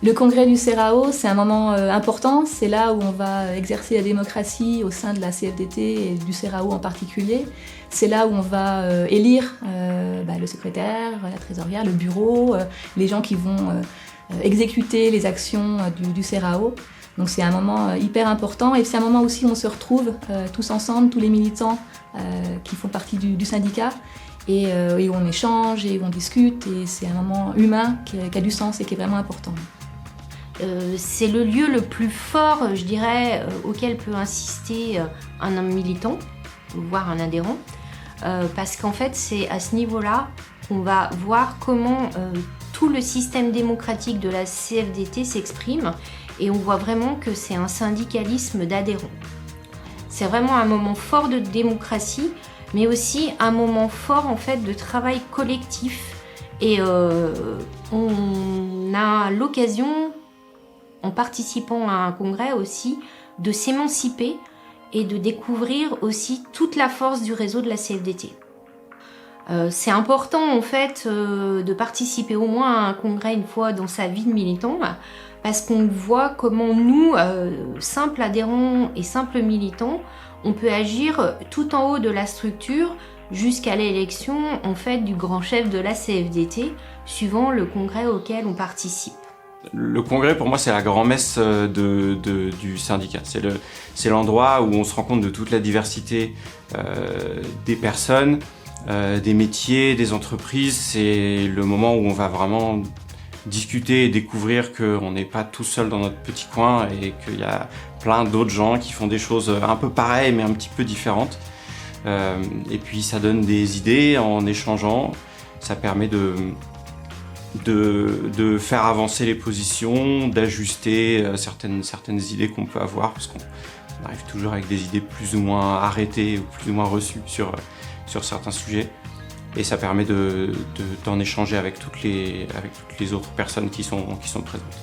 Le congrès du CERAO, c'est un moment important. C'est là où on va exercer la démocratie au sein de la CFDT et du CERAO en particulier. C'est là où on va élire le secrétaire, la trésorière, le bureau, les gens qui vont exécuter les actions du CERAO. Donc c'est un moment hyper important et c'est un moment aussi où on se retrouve tous ensemble, tous les militants qui font partie du syndicat et où on échange et où on discute et c'est un moment humain qui a du sens et qui est vraiment important. C'est le lieu le plus fort, je dirais, auquel peut insister un homme militant, voire un adhérent, parce qu'en fait, c'est à ce niveau-là qu'on va voir comment tout le système démocratique de la CFDT s'exprime, et on voit vraiment que c'est un syndicalisme d'adhérents. C'est vraiment un moment fort de démocratie, mais aussi un moment fort en fait de travail collectif, et on a l'occasion, en participant à un congrès aussi, de s'émanciper et de découvrir aussi toute la force du réseau de la CFDT. C'est important en fait de participer au moins à un congrès une fois dans sa vie de militant parce qu'on voit comment nous, simples adhérents et simples militants, on peut agir tout en haut de la structure jusqu'à l'élection en fait du grand chef de la CFDT suivant le congrès auquel on participe. Le congrès, pour moi, c'est la grand-messe du syndicat. C'est l'endroit où on se rend compte de toute la diversité des personnes, des métiers, des entreprises. C'est le moment où on va vraiment discuter et découvrir qu'on n'est pas tout seul dans notre petit coin et qu'il y a plein d'autres gens qui font des choses un peu pareilles mais un petit peu différentes. Et puis ça donne des idées en échangeant. Ça permet de faire avancer les positions, d'ajuster certaines idées qu'on peut avoir, parce qu'on arrive toujours avec des idées plus ou moins arrêtées ou plus ou moins reçues sur certains sujets. Et ça permet d'en échanger avec toutes les autres personnes qui sont présentes.